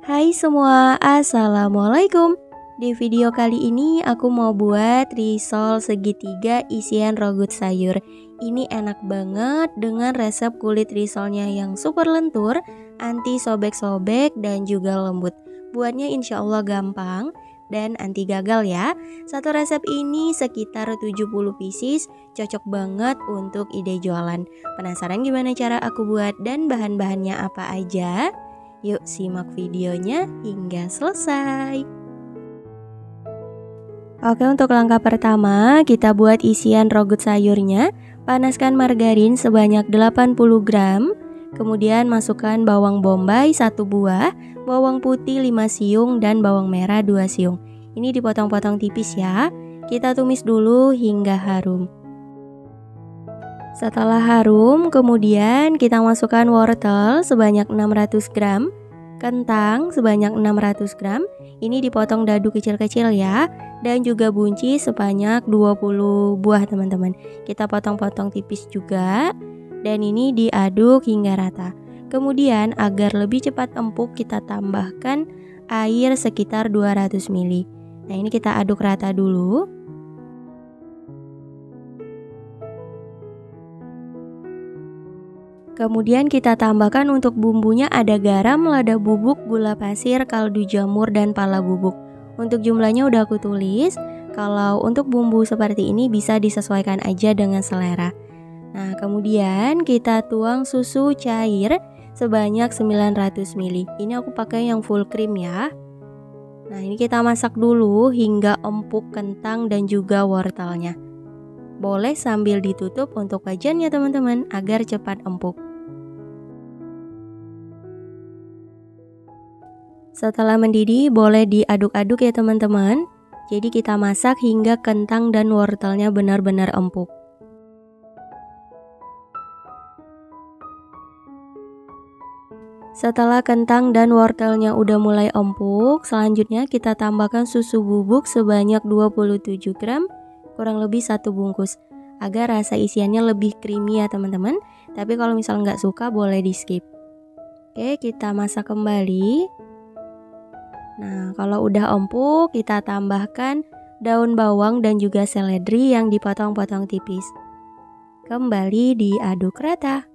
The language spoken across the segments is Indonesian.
Hai semua, Assalamualaikum. Di video kali ini aku mau buat risol segitiga isian rogut sayur. Ini enak banget dengan resep kulit risolnya yang super lentur, anti sobek-sobek dan juga lembut. Buatnya insya Allah gampang dan anti gagal ya. Satu resep ini sekitar 70 pieces, cocok banget untuk ide jualan. Penasaran gimana cara aku buat dan bahan-bahannya apa aja? Yuk simak videonya hingga selesai. Oke, untuk langkah pertama kita buat isian rogut sayurnya. Panaskan margarin sebanyak 80 gram. Kemudian masukkan bawang bombay 1 buah, bawang putih 5 siung dan bawang merah 2 siung. Ini dipotong-potong tipis ya. Kita tumis dulu hingga harum. Setelah harum, kemudian kita masukkan wortel sebanyak 600 gram, kentang sebanyak 600 gram, ini dipotong dadu kecil-kecil ya, dan juga buncis sebanyak 20 buah teman-teman. Kita potong-potong tipis juga, dan ini diaduk hingga rata. Kemudian agar lebih cepat empuk kita tambahkan air sekitar 200 ml. Nah ini kita aduk rata dulu. Kemudian kita tambahkan untuk bumbunya ada garam, lada bubuk, gula pasir, kaldu jamur, dan pala bubuk. Untuk jumlahnya udah aku tulis. Kalau untuk bumbu seperti ini bisa disesuaikan aja dengan selera. Nah kemudian kita tuang susu cair sebanyak 900 ml. Ini aku pakai yang full cream ya. Nah ini kita masak dulu hingga empuk kentang dan juga wortelnya. Boleh sambil ditutup untuk wajannya teman-teman agar cepat empuk. Setelah mendidih boleh diaduk-aduk ya teman-teman. Jadi kita masak hingga kentang dan wortelnya benar-benar empuk. Setelah kentang dan wortelnya udah mulai empuk, selanjutnya kita tambahkan susu bubuk sebanyak 27 gram, kurang lebih 1 bungkus, agar rasa isiannya lebih creamy ya teman-teman. Tapi kalau misal nggak suka boleh di skip. Oke, kita masak kembali. Nah kalau udah empuk kita tambahkan daun bawang dan juga seledri yang dipotong-potong tipis. Kembali diaduk rata.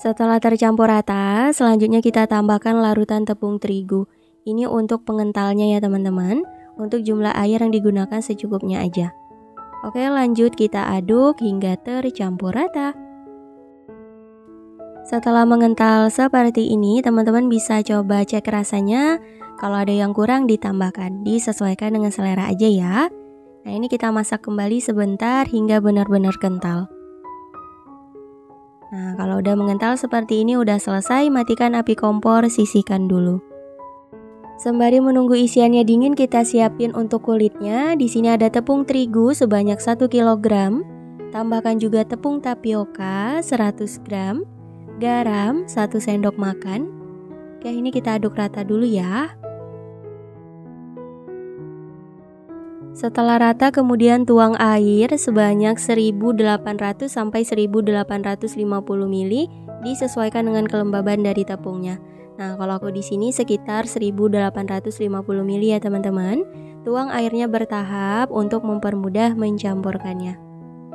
Setelah tercampur rata, selanjutnya kita tambahkan larutan tepung terigu. Ini untuk pengentalnya ya teman-teman. Untuk jumlah air yang digunakan secukupnya aja. Oke, lanjut kita aduk hingga tercampur rata. Setelah mengental seperti ini, teman-teman bisa coba cek rasanya. Kalau ada yang kurang ditambahkan, disesuaikan dengan selera aja ya. Nah ini kita masak kembali sebentar hingga benar-benar kental. Nah kalau udah mengental seperti ini udah selesai, matikan api kompor, sisihkan dulu. Sembari menunggu isiannya dingin, kita siapin untuk kulitnya. Di sini ada tepung terigu sebanyak 1 kg. Tambahkan juga tepung tapioka 100 gram, garam 1 sendok makan. Oke, ini kita aduk rata dulu ya. Setelah rata kemudian tuang air sebanyak 1800 sampai 1850 ml, disesuaikan dengan kelembaban dari tepungnya. Nah, kalau aku di sini sekitar 1850 ml ya teman-teman. Tuang airnya bertahap untuk mempermudah mencampurkannya.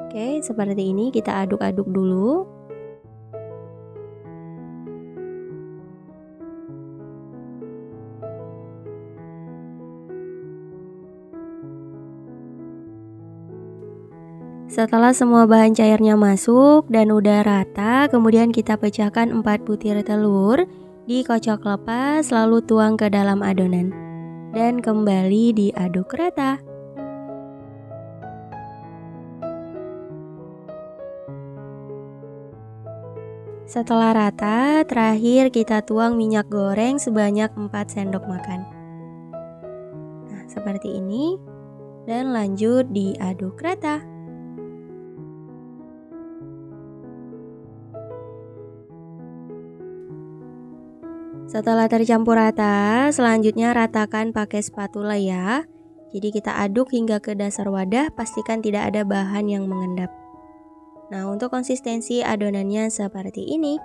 Oke, seperti ini kita aduk-aduk dulu. Setelah semua bahan cairnya masuk dan udah rata, kemudian kita pecahkan 4 butir telur. Dikocok lepas lalu tuang ke dalam adonan dan kembali diaduk rata. Setelah rata, terakhir kita tuang minyak goreng sebanyak 4 sendok makan. Nah seperti ini, dan lanjut diaduk rata. Setelah tercampur rata, selanjutnya ratakan pakai spatula ya. Jadi kita aduk hingga ke dasar wadah, pastikan tidak ada bahan yang mengendap. Nah untuk konsistensi adonannya seperti ini.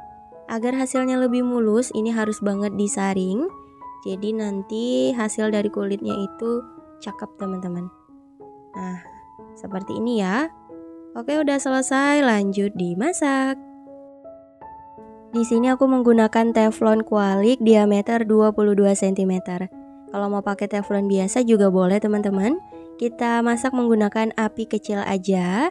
Agar hasilnya lebih mulus, ini harus banget disaring. Jadi nanti hasil dari kulitnya itu cakep teman-teman. Nah, seperti ini ya. Oke, udah selesai, lanjut dimasak. Di sini aku menggunakan teflon kualik diameter 22 cm. Kalau mau pakai teflon biasa juga boleh teman-teman. Kita masak menggunakan api kecil aja.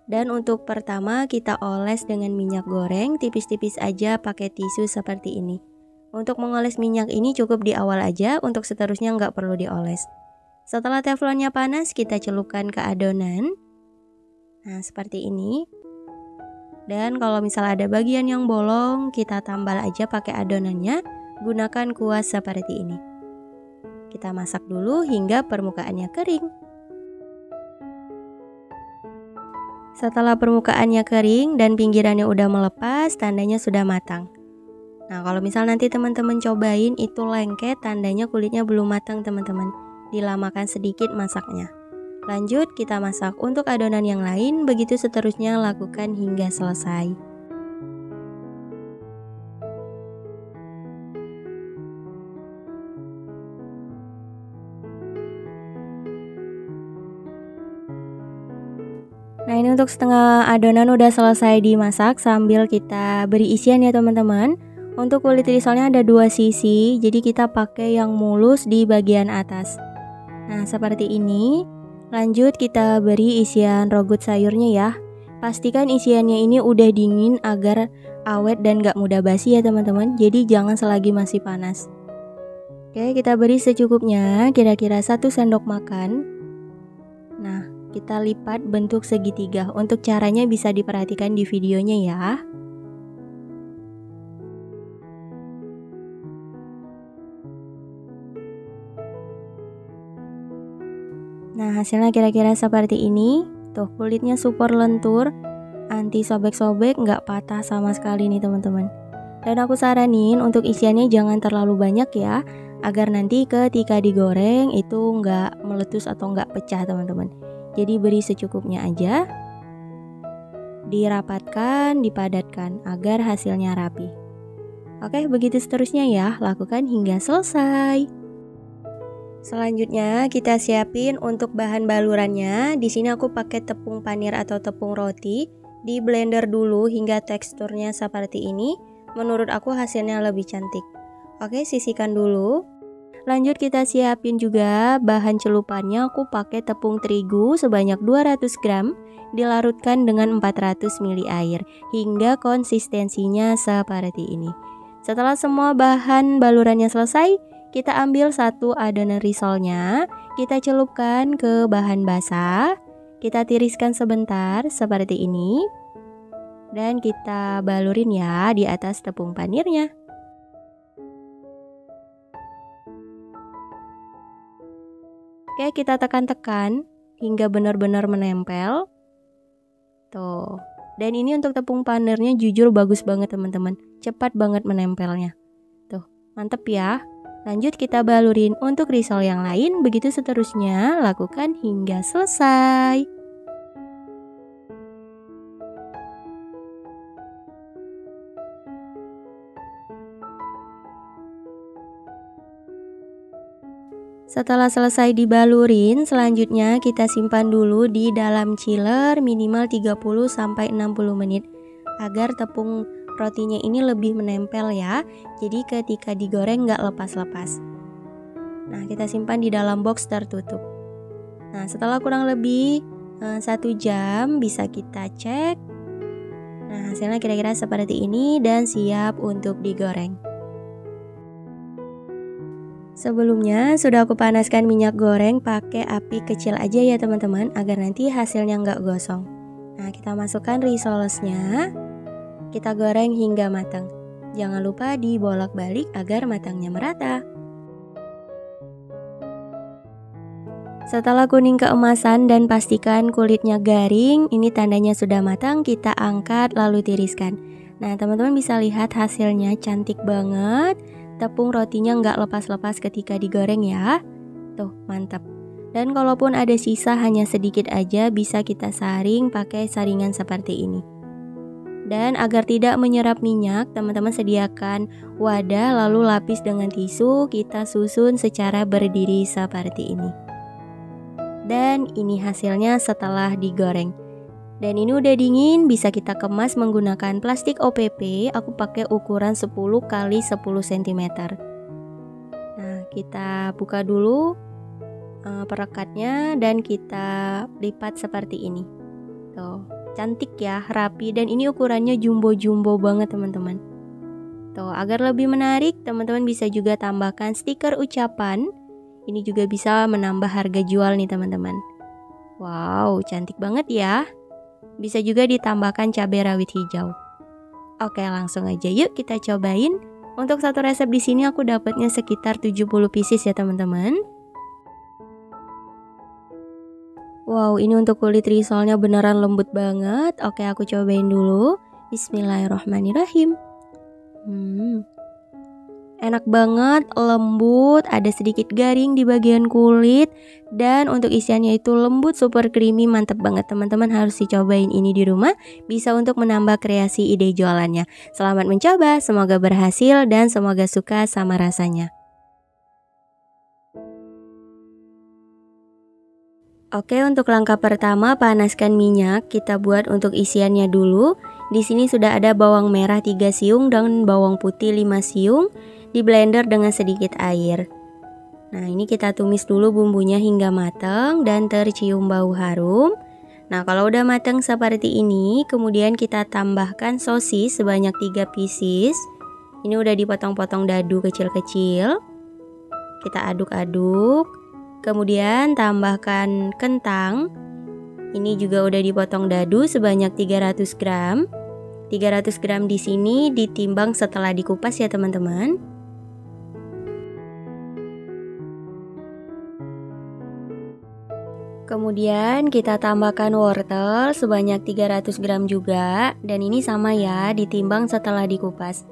Dan untuk pertama kita oles dengan minyak goreng tipis-tipis aja pakai tisu seperti ini. Untuk mengoles minyak ini cukup di awal aja, untuk seterusnya nggak perlu dioles. Setelah teflonnya panas kita celupkan ke adonan. Nah seperti ini. Dan kalau misal ada bagian yang bolong kita tambal aja pakai adonannya, gunakan kuas seperti ini. Kita masak dulu hingga permukaannya kering. Setelah permukaannya kering dan pinggirannya udah melepas, tandanya sudah matang. Nah kalau misal nanti teman-teman cobain itu lengket, tandanya kulitnya belum matang teman-teman. Dilamakan sedikit masaknya. Lanjut kita masak untuk adonan yang lain, begitu seterusnya lakukan hingga selesai. Nah ini untuk setengah adonan udah selesai dimasak sambil kita beri isian ya teman-teman. Untuk kulit risolnya ada dua sisi, jadi kita pakai yang mulus di bagian atas. Nah seperti ini. Lanjut kita beri isian rogut sayurnya ya. Pastikan isiannya ini udah dingin agar awet dan gak mudah basi ya teman-teman. Jadi jangan selagi masih panas. Oke, kita beri secukupnya, kira-kira 1 sendok makan. Nah kita lipat bentuk segitiga. Untuk caranya bisa diperhatikan di videonya ya. Nah hasilnya kira-kira seperti ini. Tuh kulitnya super lentur, anti sobek-sobek, nggak patah sama sekali nih teman-teman. Dan aku saranin untuk isiannya jangan terlalu banyak ya, agar nanti ketika digoreng itu nggak meletus atau nggak pecah teman-teman. Jadi beri secukupnya aja, dirapatkan, dipadatkan agar hasilnya rapi. Oke, begitu seterusnya ya, lakukan hingga selesai. Selanjutnya kita siapin untuk bahan balurannya. Di sini aku pakai tepung panir atau tepung roti. Di blender dulu hingga teksturnya seperti ini. Menurut aku hasilnya lebih cantik. Oke, sisihkan dulu. Lanjut kita siapin juga bahan celupannya. Aku pakai tepung terigu sebanyak 200 gram. Dilarutkan dengan 400 ml air hingga konsistensinya seperti ini. Setelah semua bahan balurannya selesai, kita ambil satu adonan risolnya, kita celupkan ke bahan basah, kita tiriskan sebentar seperti ini, dan kita balurin ya di atas tepung panirnya. Oke, kita tekan-tekan hingga benar-benar menempel. Tuh. Dan ini untuk tepung panirnya jujur bagus banget teman-teman. Cepat banget menempelnya. Tuh, mantep ya. Lanjut kita balurin untuk risol yang lain, begitu seterusnya lakukan hingga selesai. Setelah selesai dibalurin, selanjutnya kita simpan dulu di dalam chiller minimal 30-60 menit agar tepung rotinya ini lebih menempel ya. Jadi ketika digoreng nggak lepas-lepas. Nah kita simpan di dalam box tertutup. Nah setelah kurang lebih 1 jam bisa kita cek. Nah hasilnya kira-kira seperti ini dan siap untuk digoreng. Sebelumnya sudah aku panaskan minyak goreng pakai api kecil aja ya teman-teman, agar nanti hasilnya nggak gosong. Nah kita masukkan risolesnya, kita goreng hingga matang. Jangan lupa dibolak-balik agar matangnya merata. Setelah kuning keemasan dan pastikan kulitnya garing, ini tandanya sudah matang, kita angkat lalu tiriskan. Nah teman-teman bisa lihat hasilnya cantik banget. Tepung rotinya nggak lepas-lepas ketika digoreng ya. Tuh mantap. Dan kalaupun ada sisa hanya sedikit aja, bisa kita saring pakai saringan seperti ini. Dan agar tidak menyerap minyak, teman-teman sediakan wadah lalu lapis dengan tisu, kita susun secara berdiri seperti ini. Dan ini hasilnya setelah digoreng. Dan ini udah dingin, bisa kita kemas menggunakan plastik OPP. Aku pakai ukuran 10 x 10 cm. Nah, kita buka dulu perekatnya dan kita lipat seperti ini. Tuh, cantik ya, rapi, dan ini ukurannya jumbo-jumbo banget teman-teman. Tuh, agar lebih menarik, teman-teman bisa juga tambahkan stiker ucapan. Ini juga bisa menambah harga jual nih teman-teman. Wow, cantik banget ya. Bisa juga ditambahkan cabai rawit hijau. Oke, langsung aja yuk kita cobain. Untuk satu resep di sini aku dapatnya sekitar 70 pieces ya teman-teman. Wow, ini untuk kulit risolnya beneran lembut banget. Oke, aku cobain dulu. Bismillahirrahmanirrahim. Enak banget, lembut, ada sedikit garing di bagian kulit. Dan untuk isiannya itu lembut, super creamy, mantep banget. Teman-teman harus dicobain ini di rumah. Bisa untuk menambah kreasi ide jualannya. Selamat mencoba, semoga berhasil dan semoga suka sama rasanya. Oke, untuk langkah pertama panaskan minyak. Kita buat untuk isiannya dulu. Di sini sudah ada bawang merah 3 siung dan bawang putih 5 siung. Di blender dengan sedikit air. Nah, ini kita tumis dulu bumbunya hingga matang dan tercium bau harum. Nah, kalau udah matang seperti ini, kemudian kita tambahkan sosis sebanyak 3 pieces. Ini udah dipotong-potong dadu kecil-kecil. Kita aduk-aduk. Kemudian tambahkan kentang. Ini juga udah dipotong dadu sebanyak 300 gram. 300 gram di sini ditimbang setelah dikupas ya teman-teman. Kemudian kita tambahkan wortel sebanyak 300 gram juga. Dan ini sama ya, ditimbang setelah dikupas.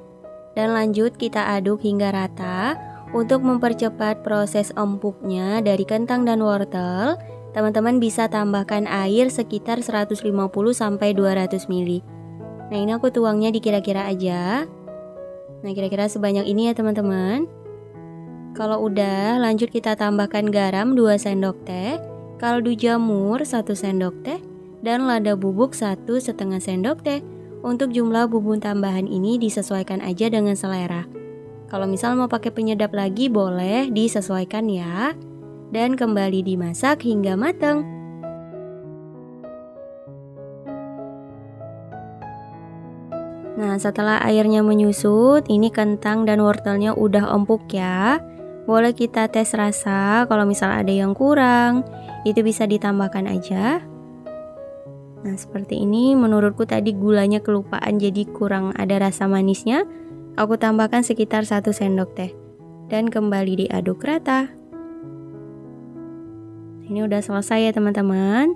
Dan lanjut kita aduk hingga rata. Untuk mempercepat proses empuknya dari kentang dan wortel, teman-teman bisa tambahkan air sekitar 150-200 ml. Nah, ini aku tuangnya dikira-kira aja. Nah, kira-kira sebanyak ini ya teman-teman. Kalau udah, lanjut kita tambahkan garam 2 sendok teh. Kaldu jamur 1 sendok teh, dan lada bubuk 1,5 sendok teh. Untuk jumlah bumbu tambahan ini disesuaikan aja dengan selera. Kalau misal mau pakai penyedap lagi boleh disesuaikan ya. Dan kembali dimasak hingga matang. Nah, setelah airnya menyusut, ini kentang dan wortelnya udah empuk ya. Boleh kita tes rasa, kalau misal ada yang kurang, itu bisa ditambahkan aja. Nah, seperti ini. Menurutku tadi gulanya kelupaan jadi kurang ada rasa manisnya. Aku tambahkan sekitar 1 sendok teh. Dan kembali diaduk rata. Ini udah selesai ya teman-teman.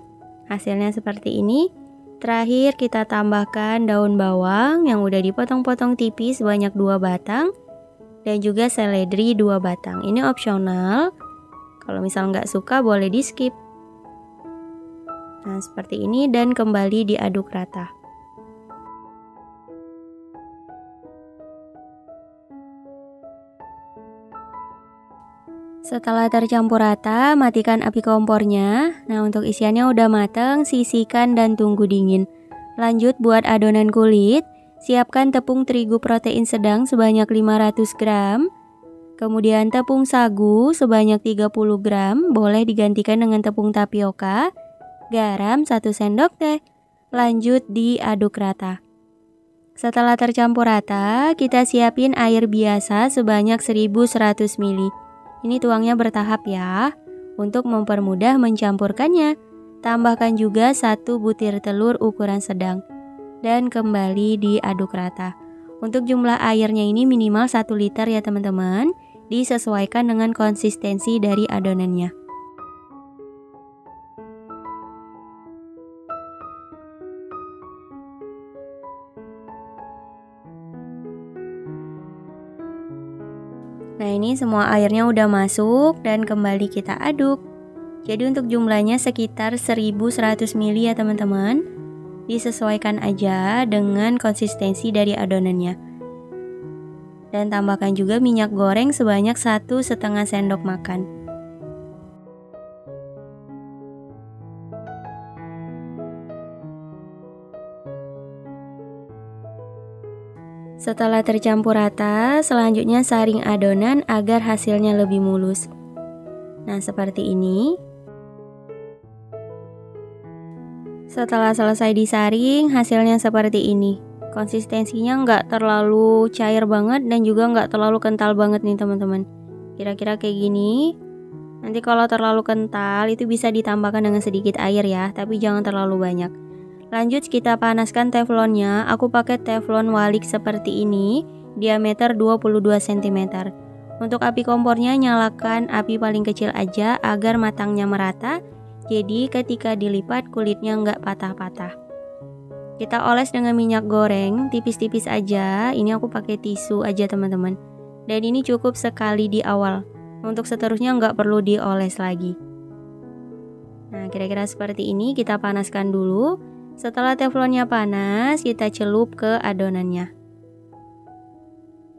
Hasilnya seperti ini. Terakhir kita tambahkan daun bawang yang udah dipotong-potong tipis sebanyak 2 batang. Dan juga seledri 2 batang. Ini opsional. Kalau misal nggak suka boleh di skip. Nah, seperti ini dan kembali diaduk rata. Setelah tercampur rata, matikan api kompornya. Nah, untuk isiannya udah matang, sisihkan dan tunggu dingin. Lanjut buat adonan kulit. Siapkan tepung terigu protein sedang sebanyak 500 gram. Kemudian tepung sagu sebanyak 30 gram, boleh digantikan dengan tepung tapioka. Garam 1 sendok teh. Lanjut diaduk rata. Setelah tercampur rata, kita siapin air biasa sebanyak 1100 ml. Ini tuangnya bertahap ya, untuk mempermudah mencampurkannya. Tambahkan juga 1 butir telur ukuran sedang. Dan kembali diaduk rata. Untuk jumlah airnya ini minimal 1 liter ya teman-teman. Disesuaikan dengan konsistensi dari adonannya. Nah, ini semua airnya udah masuk dan kembali kita aduk. Jadi untuk jumlahnya sekitar 1100 ml ya teman-teman. Disesuaikan aja dengan konsistensi dari adonannya. Dan tambahkan juga minyak goreng sebanyak 1,5 sendok makan. Setelah tercampur rata, selanjutnya saring adonan agar hasilnya lebih mulus. Nah, seperti ini. Setelah selesai disaring, hasilnya seperti ini. Konsistensinya nggak terlalu cair banget dan juga nggak terlalu kental banget nih teman-teman. Kira-kira kayak gini. Nanti kalau terlalu kental itu bisa ditambahkan dengan sedikit air ya, tapi jangan terlalu banyak. Lanjut kita panaskan teflonnya. Aku pakai teflon walik seperti ini, diameter 22 cm. Untuk api kompornya nyalakan api paling kecil aja agar matangnya merata. Jadi ketika dilipat kulitnya nggak patah-patah. Kita oles dengan minyak goreng tipis-tipis aja. Ini aku pakai tisu aja teman-teman. Dan ini cukup sekali di awal. Untuk seterusnya nggak perlu dioles lagi. Nah, kira-kira seperti ini kita panaskan dulu. Setelah teflonnya panas, kita celup ke adonannya.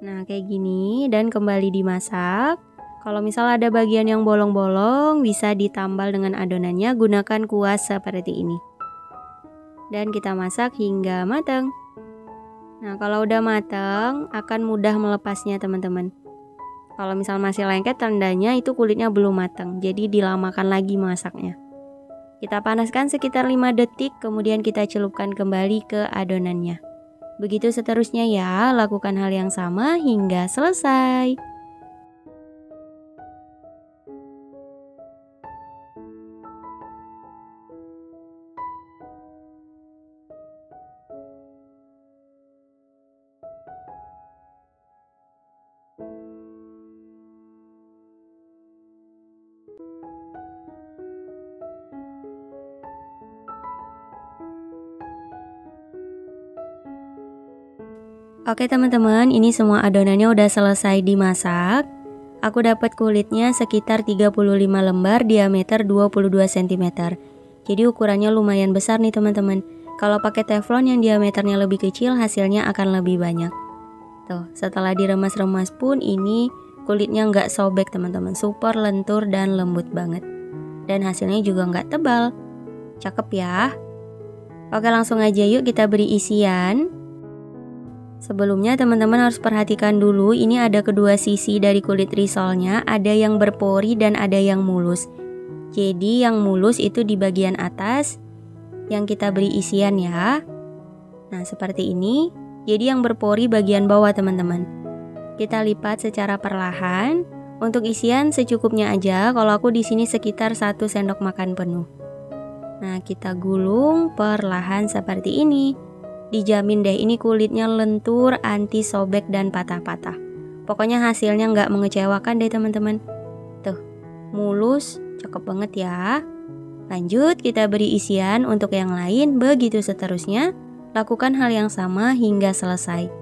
Nah, kayak gini dan kembali dimasak. Kalau misal ada bagian yang bolong-bolong, bisa ditambal dengan adonannya, gunakan kuas seperti ini. Dan kita masak hingga matang. Nah, kalau udah matang, akan mudah melepasnya teman-teman. Kalau misal masih lengket, tandanya itu kulitnya belum matang, jadi dilamakan lagi masaknya. Kita panaskan sekitar 5 detik, kemudian kita celupkan kembali ke adonannya. Begitu seterusnya ya, lakukan hal yang sama hingga selesai. Oke teman-teman, ini semua adonannya udah selesai dimasak. Aku dapat kulitnya sekitar 35 lembar diameter 22 cm. Jadi ukurannya lumayan besar nih teman-teman. Kalau pakai teflon yang diameternya lebih kecil, hasilnya akan lebih banyak. Tuh, setelah diremas-remas pun ini kulitnya nggak sobek teman-teman. Super lentur dan lembut banget. Dan hasilnya juga nggak tebal. Cakep ya. Oke, langsung aja yuk kita beri isian. Sebelumnya teman-teman harus perhatikan dulu, ini ada kedua sisi dari kulit risolnya, ada yang berpori dan ada yang mulus. Jadi yang mulus itu di bagian atas yang kita beri isian ya. Nah, seperti ini. Jadi yang berpori bagian bawah teman-teman. Kita lipat secara perlahan. Untuk isian secukupnya aja. Kalau aku di sini sekitar 1 sendok makan penuh. Nah, kita gulung perlahan seperti ini. Dijamin deh ini kulitnya lentur, anti sobek dan patah-patah. Pokoknya hasilnya nggak mengecewakan deh teman-teman. Tuh, mulus, cakep banget ya. Lanjut kita beri isian untuk yang lain, begitu seterusnya. Lakukan hal yang sama hingga selesai.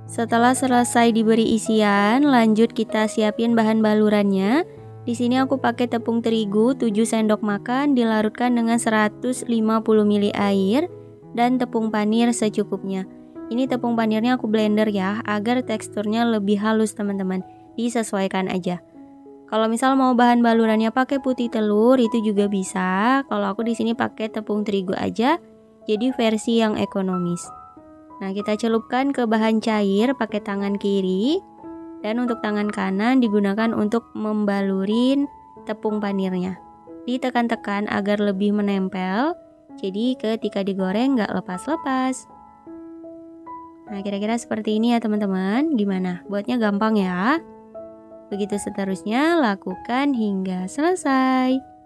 Setelah selesai diberi isian, lanjut kita siapin bahan balurannya. Di sini aku pakai tepung terigu 7 sendok makan dilarutkan dengan 150 ml air dan tepung panir secukupnya. Ini tepung panirnya aku blender ya, agar teksturnya lebih halus teman-teman. Disesuaikan aja. Kalau misal mau bahan balurannya pakai putih telur itu juga bisa. Kalau aku di sini pakai tepung terigu aja, jadi versi yang ekonomis. Nah, kita celupkan ke bahan cair pakai tangan kiri. Dan untuk tangan kanan digunakan untuk membalurin tepung panirnya. Ditekan-tekan agar lebih menempel. Jadi ketika digoreng nggak lepas-lepas. Nah, kira-kira seperti ini ya teman-teman. Gimana? Buatnya gampang ya. Begitu seterusnya, lakukan hingga selesai.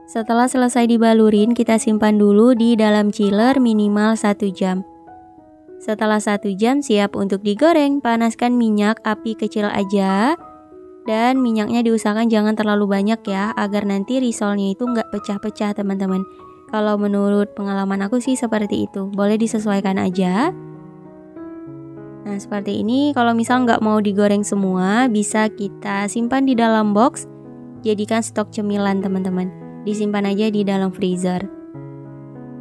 Setelah selesai dibalurin, kita simpan dulu di dalam chiller minimal 1 jam. Setelah 1 jam siap untuk digoreng, panaskan minyak api kecil aja. Dan minyaknya diusahakan jangan terlalu banyak ya, agar nanti risolnya itu nggak pecah-pecah teman-teman. Kalau menurut pengalaman aku sih seperti itu, boleh disesuaikan aja. Nah seperti ini, kalau misal nggak mau digoreng semua, bisa kita simpan di dalam box, jadikan stok cemilan teman-teman. Disimpan aja di dalam freezer.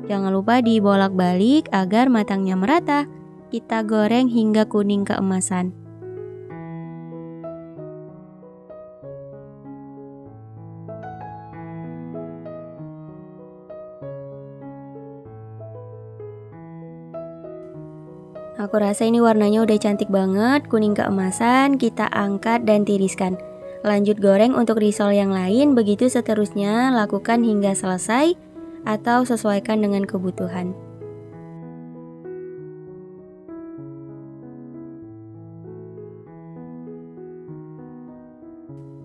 Jangan lupa dibolak-balik agar matangnya merata. Kita goreng hingga kuning keemasan. Aku rasa ini warnanya udah cantik banget, kuning keemasan. Kita angkat dan tiriskan. Lanjut goreng untuk risol yang lain, begitu seterusnya lakukan hingga selesai atau sesuaikan dengan kebutuhan.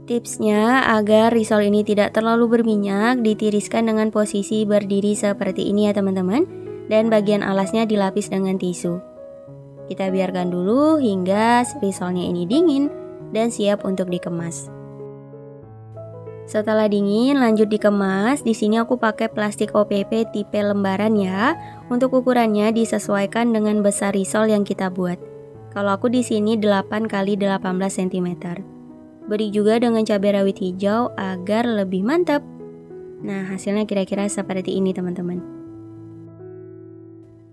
Tipsnya agar risol ini tidak terlalu berminyak, ditiriskan dengan posisi berdiri seperti ini ya teman-teman. Dan bagian alasnya dilapis dengan tisu. Kita biarkan dulu hingga risolnya ini dingin dan siap untuk dikemas. Setelah dingin, lanjut dikemas. Di sini aku pakai plastik OPP tipe lembaran ya. Untuk ukurannya disesuaikan dengan besar risol yang kita buat. Kalau aku di sini 8 x 18 cm. Beri juga dengan cabai rawit hijau agar lebih mantap. Nah, hasilnya kira-kira seperti ini teman-teman.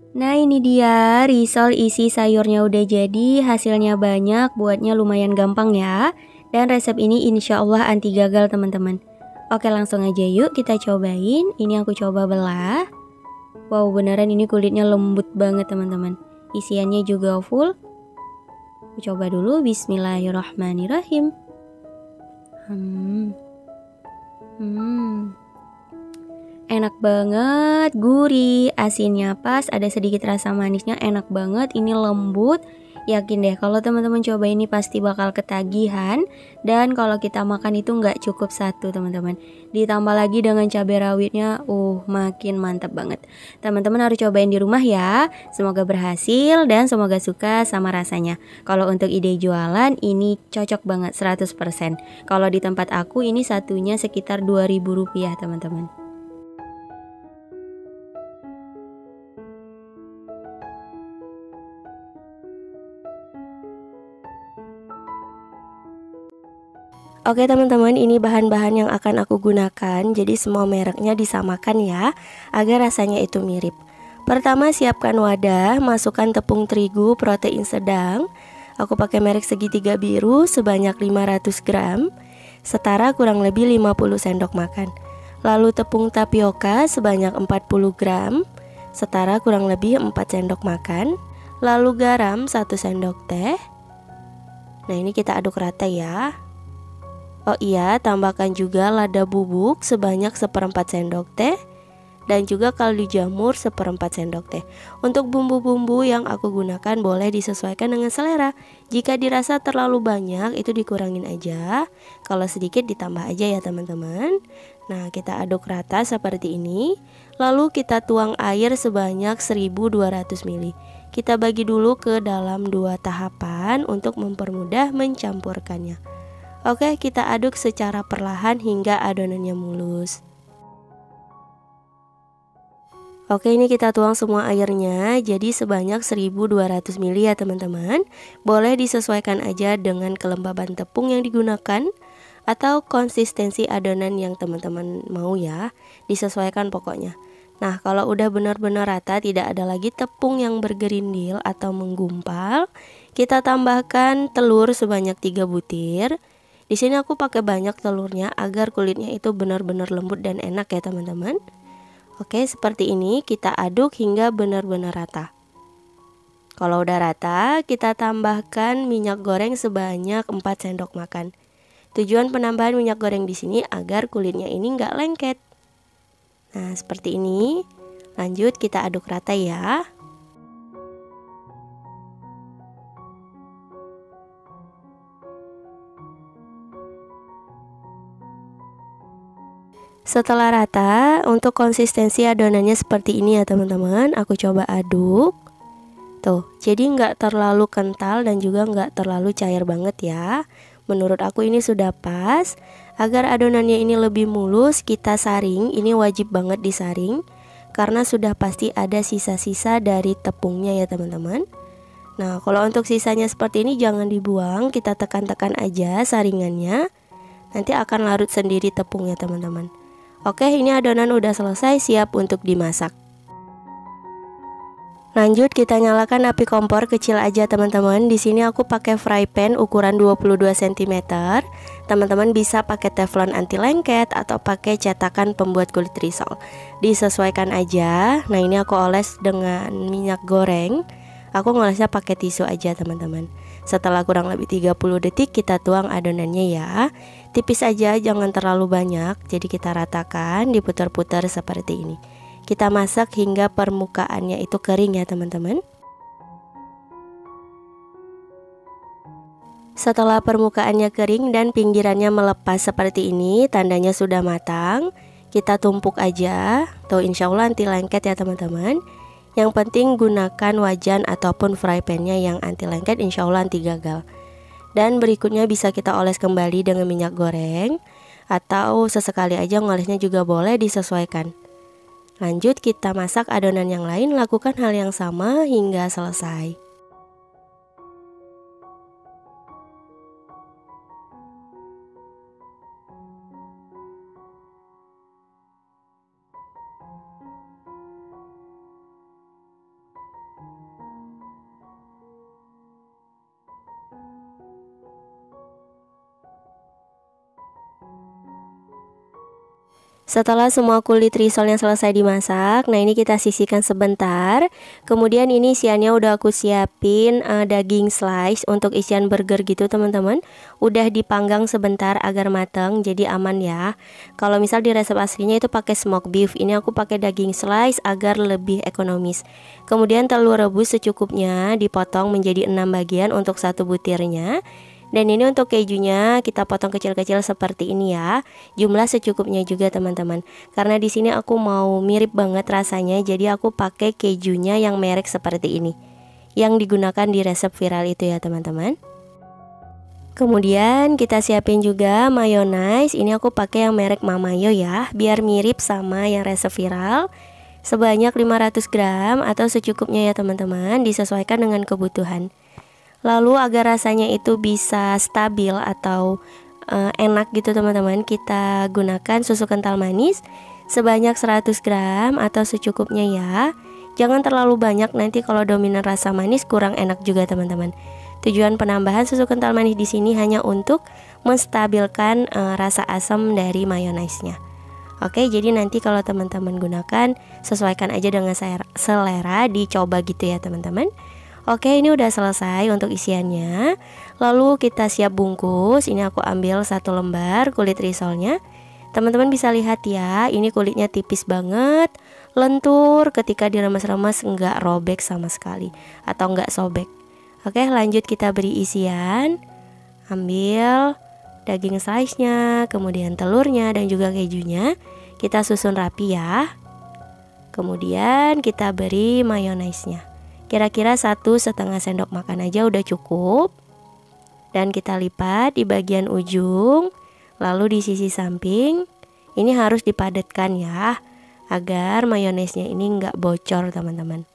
Nah ini dia, risol isi sayurnya udah jadi, hasilnya banyak, buatnya lumayan gampang ya. Dan resep ini insya Allah anti gagal teman-teman. Oke langsung aja yuk kita cobain, ini aku coba belah. Wow beneran ini kulitnya lembut banget teman-teman. Isiannya juga full. Aku coba dulu, bismillahirrahmanirrahim. Enak banget, gurih, asinnya pas, ada sedikit rasa manisnya, enak banget, ini lembut. Yakin deh kalau teman-teman coba ini pasti bakal ketagihan. Dan kalau kita makan itu nggak cukup satu teman-teman. Ditambah lagi dengan cabai rawitnya, makin mantap banget. Teman-teman harus cobain di rumah ya. Semoga berhasil dan semoga suka sama rasanya. Kalau untuk ide jualan ini cocok banget 100%. Kalau di tempat aku ini satunya sekitar Rp2.000 teman-teman. Oke teman-teman, ini bahan-bahan yang akan aku gunakan, jadi semua mereknya disamakan ya, agar rasanya itu mirip. Pertama siapkan wadah, masukkan tepung terigu protein sedang. Aku pakai merek segitiga biru sebanyak 500 gram, setara kurang lebih 50 sendok makan. Lalu tepung tapioka sebanyak 40 gram, setara kurang lebih 4 sendok makan. Lalu garam 1 sendok teh. Nah ini kita aduk rata ya. Oh iya, tambahkan juga lada bubuk sebanyak 1/4 sendok teh dan juga kaldu jamur 1/4 sendok teh. Untuk bumbu-bumbu yang aku gunakan boleh disesuaikan dengan selera. Jika dirasa terlalu banyak itu dikurangin aja. Kalau sedikit ditambah aja ya teman-teman. Nah, kita aduk rata seperti ini. Lalu kita tuang air sebanyak 1200 ml. Kita bagi dulu ke dalam 2 tahapan untuk mempermudah mencampurkannya. Oke, kita aduk secara perlahan hingga adonannya mulus. Oke, ini kita tuang semua airnya, jadi sebanyak 1200 ml ya teman-teman. Boleh disesuaikan aja dengan kelembaban tepung yang digunakan atau konsistensi adonan yang teman-teman mau ya. Disesuaikan pokoknya. Nah, kalau udah benar-benar rata, tidak ada lagi tepung yang bergerindil atau menggumpal, kita tambahkan telur sebanyak 3 butir. Di sini aku pakai banyak telurnya agar kulitnya itu benar-benar lembut dan enak ya teman-teman. Oke, seperti ini kita aduk hingga benar-benar rata. Kalau udah rata, kita tambahkan minyak goreng sebanyak 4 sendok makan. Tujuan penambahan minyak goreng di sini agar kulitnya ini nggak lengket. Nah, seperti ini. Lanjut kita aduk rata ya. Setelah rata, untuk konsistensi adonannya seperti ini ya teman-teman. Aku coba aduk. Tuh, jadi nggak terlalu kental dan juga nggak terlalu cair banget ya. Menurut aku ini sudah pas. Agar adonannya ini lebih mulus, kita saring. Ini wajib banget disaring, karena sudah pasti ada sisa-sisa dari tepungnya ya teman-teman. Nah, kalau untuk sisanya seperti ini jangan dibuang, kita tekan-tekan aja saringannya. Nanti akan larut sendiri tepungnya teman-teman. Oke, ini adonan udah selesai, siap untuk dimasak. Lanjut kita nyalakan api kompor kecil aja teman-teman. Di sini aku pakai fry pan ukuran 22 cm. Teman-teman bisa pakai teflon anti lengket atau pakai cetakan pembuat kulit risol. Disesuaikan aja. Nah, ini aku oles dengan minyak goreng. Aku ngolesnya pakai tisu aja teman-teman. Setelah kurang lebih 30 detik kita tuang adonannya ya. Tipis aja, jangan terlalu banyak. Jadi kita ratakan, diputar-putar seperti ini. Kita masak hingga permukaannya itu kering ya teman-teman. Setelah permukaannya kering dan pinggirannya melepas seperti ini, tandanya sudah matang. Kita tumpuk aja. Tuh, insya Allah anti lengket ya teman-teman. Yang penting gunakan wajan ataupun fry pan-nya yang anti lengket, insya Allah anti gagal. Dan berikutnya bisa kita oles kembali dengan minyak goreng, atau sesekali aja ngolesnya juga boleh, disesuaikan. Lanjut kita masak adonan yang lain, lakukan hal yang sama hingga selesai. Setelah semua kulit risolnya selesai dimasak, nah ini kita sisihkan sebentar. Kemudian ini isiannya udah aku siapin daging slice untuk isian burger gitu teman-teman. Udah dipanggang sebentar agar matang, jadi aman ya. Kalau misal di resep aslinya itu pakai smoke beef, ini aku pakai daging slice agar lebih ekonomis. Kemudian telur rebus secukupnya, dipotong menjadi 6 bagian untuk satu butirnya. Dan ini untuk kejunya kita potong kecil-kecil seperti ini ya. Jumlah secukupnya juga teman-teman. Karena di sini aku mau mirip banget rasanya, jadi aku pakai kejunya yang merek seperti ini, yang digunakan di resep viral itu ya teman-teman. Kemudian kita siapin juga mayonaise. Ini aku pakai yang merek Mamayo ya, biar mirip sama yang resep viral. Sebanyak 500 gram atau secukupnya ya teman-teman, disesuaikan dengan kebutuhan. Lalu agar rasanya itu bisa stabil atau enak gitu teman-teman, kita gunakan susu kental manis sebanyak 100 gram atau secukupnya ya. Jangan terlalu banyak, nanti kalau dominan rasa manis kurang enak juga teman-teman. Tujuan penambahan susu kental manis di sini hanya untuk menstabilkan rasa asam dari mayonaise-nya. Oke, jadi nanti kalau teman-teman gunakan, sesuaikan aja dengan selera, dicoba gitu ya teman-teman. Oke, ini udah selesai untuk isiannya. Lalu kita siap bungkus. Ini aku ambil 1 lembar kulit risolnya. Teman-teman bisa lihat ya, ini kulitnya tipis banget, lentur, ketika diremas-remas nggak robek sama sekali atau nggak sobek. Oke, lanjut kita beri isian. Ambil daging slice-nya, kemudian telurnya dan juga kejunya. Kita susun rapi ya. Kemudian kita beri mayonaise-nya. Kira-kira 1,5 sendok makan aja udah cukup. Dan kita lipat di bagian ujung, lalu di sisi samping. Ini harus dipadatkan ya, agar mayonesnya ini nggak bocor teman-teman.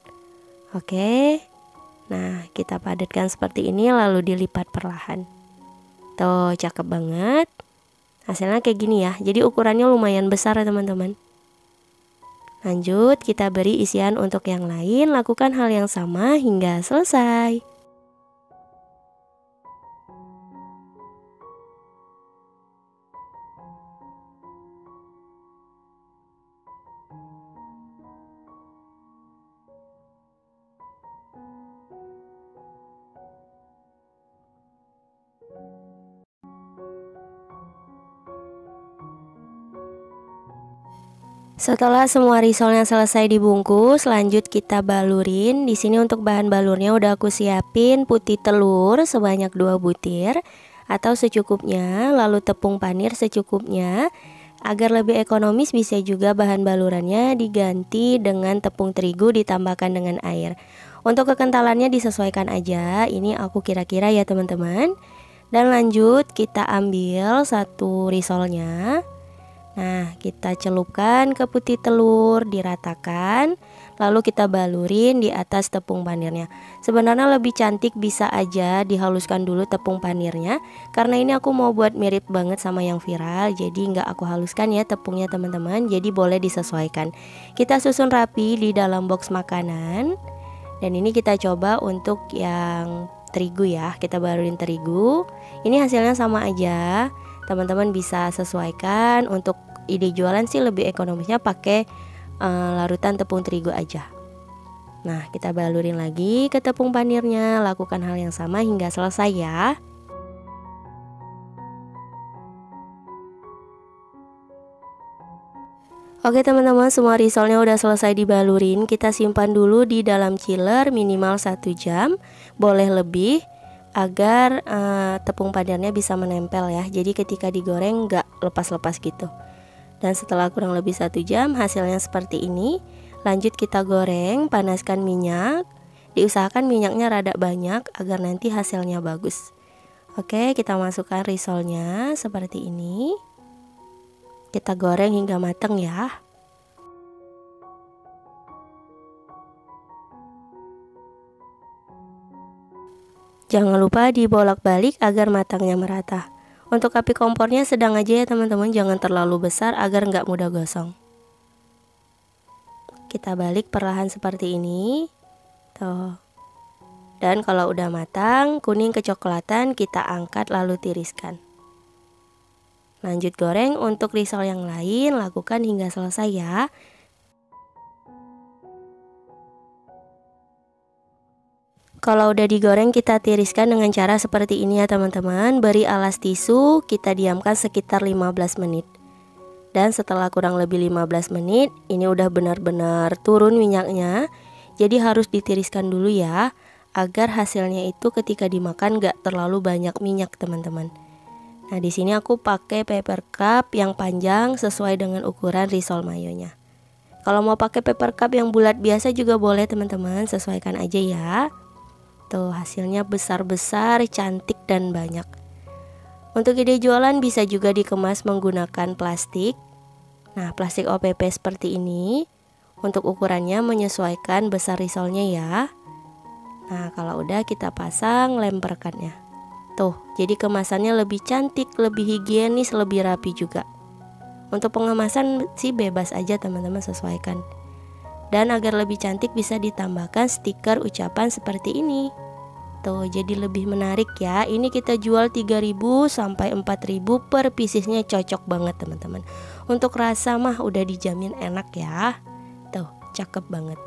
Oke, nah kita padatkan seperti ini, lalu dilipat perlahan. Tuh, cakep banget. Hasilnya kayak gini ya, jadi ukurannya lumayan besar ya teman-teman. Lanjut kita beri isian untuk yang lain, lakukan hal yang sama hingga selesai. Setelah semua risolnya selesai dibungkus, lanjut kita balurin. Di sini untuk bahan balurnya udah aku siapin putih telur sebanyak 2 butir atau secukupnya, lalu tepung panir secukupnya, Agar lebih ekonomis bisa juga bahan balurannya diganti dengan tepung terigu ditambahkan dengan air. Untuk kekentalannya disesuaikan aja, ini aku kira-kira ya teman-teman. Dan lanjut kita ambil satu risolnya. Nah, kita celupkan ke putih telur, diratakan, lalu kita balurin di atas tepung panirnya. Sebenarnya lebih cantik bisa aja dihaluskan dulu tepung panirnya, karena ini aku mau buat mirip banget sama yang viral, jadi nggak aku haluskan ya tepungnya teman-teman, jadi boleh disesuaikan. Kita susun rapi di dalam box makanan, dan ini kita coba untuk yang terigu ya, kita balurin terigu. Ini hasilnya sama aja. Teman-teman bisa sesuaikan. Untuk ide jualan sih lebih ekonomisnya pakai larutan tepung terigu aja. Nah, kita balurin lagi ke tepung panirnya. Lakukan hal yang sama hingga selesai ya. Oke teman-teman, semua risolnya udah selesai dibalurin. Kita simpan dulu di dalam chiller minimal 1 jam, boleh lebih, agar tepung panirnya bisa menempel ya. Jadi ketika digoreng nggak lepas-lepas gitu. Dan setelah kurang lebih 1 jam hasilnya seperti ini. Lanjut kita goreng, panaskan minyak. Diusahakan minyaknya rada banyak agar nanti hasilnya bagus. Oke, kita masukkan risolnya seperti ini. Kita goreng hingga matang ya. Jangan lupa dibolak-balik agar matangnya merata. Untuk api kompornya sedang aja ya teman-teman, jangan terlalu besar agar nggak mudah gosong. Kita balik perlahan seperti ini. Tuh. Dan kalau udah matang, kuning kecoklatan, kita angkat lalu tiriskan. Lanjut goreng. Untuk risol yang lain, lakukan hingga selesai ya. Kalau udah digoreng, kita tiriskan dengan cara seperti ini ya teman-teman. Beri alas tisu, kita diamkan sekitar 15 menit. Dan setelah kurang lebih 15 menit, ini udah benar-benar turun minyaknya. Jadi harus ditiriskan dulu ya, agar hasilnya itu ketika dimakan gak terlalu banyak minyak teman-teman. Nah, di sini aku pakai paper cup yang panjang sesuai dengan ukuran risol mayonya. Kalau mau pakai paper cup yang bulat biasa juga boleh teman-teman, sesuaikan aja ya. Tuh, hasilnya besar-besar, cantik dan banyak. Untuk ide jualan bisa juga dikemas menggunakan plastik. Nah, plastik OPP seperti ini. Untuk ukurannya menyesuaikan besar risolnya ya. Nah, kalau udah kita pasang lem perekatnya. Tuh, jadi kemasannya lebih cantik, lebih higienis, lebih rapi juga. Untuk pengemasan sih bebas aja teman-teman, sesuaikan. Dan agar lebih cantik bisa ditambahkan stiker ucapan seperti ini. Tuh, jadi lebih menarik ya. Ini kita jual 3.000 sampai 4.000 per piecesnya, cocok banget teman-teman. Untuk rasa mah udah dijamin enak ya. Tuh, cakep banget.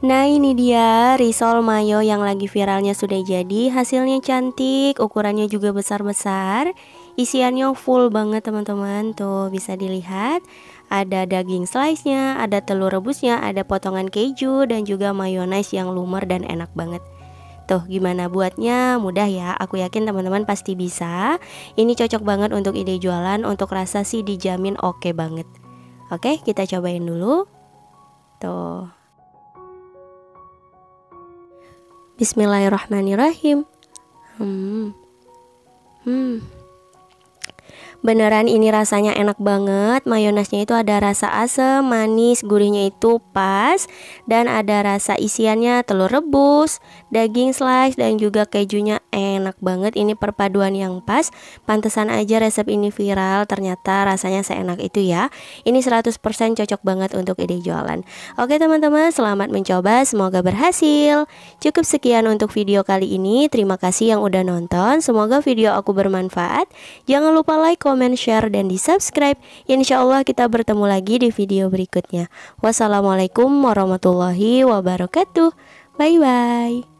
Nah, ini dia risol mayo yang lagi viralnya sudah jadi. Hasilnya cantik, ukurannya juga besar-besar. Isiannya full banget teman-teman. Tuh, bisa dilihat. Ada daging slice-nya, ada telur rebusnya, ada potongan keju, dan juga mayones yang lumer dan enak banget. Tuh, gimana buatnya? Mudah ya, aku yakin teman-teman pasti bisa. Ini cocok banget untuk ide jualan, untuk rasa sih dijamin oke banget. Oke, kita cobain dulu. Tuh. Bismillahirrahmanirrahim. Beneran ini rasanya enak banget. Mayonesnya itu ada rasa asam, manis, gurihnya itu pas. Dan ada rasa isiannya telur rebus, daging slice, dan juga kejunya enak banget. Ini perpaduan yang pas. Pantesan aja resep ini viral, ternyata rasanya seenak itu ya. Ini 100% cocok banget untuk ide jualan. Oke teman-teman, selamat mencoba, semoga berhasil. Cukup sekian untuk video kali ini. Terima kasih yang udah nonton. Semoga video aku bermanfaat. Jangan lupa like, komen, share, dan di subscribe. Insya Allah kita bertemu lagi di video berikutnya. Wassalamualaikum warahmatullahi wabarakatuh. Bye bye.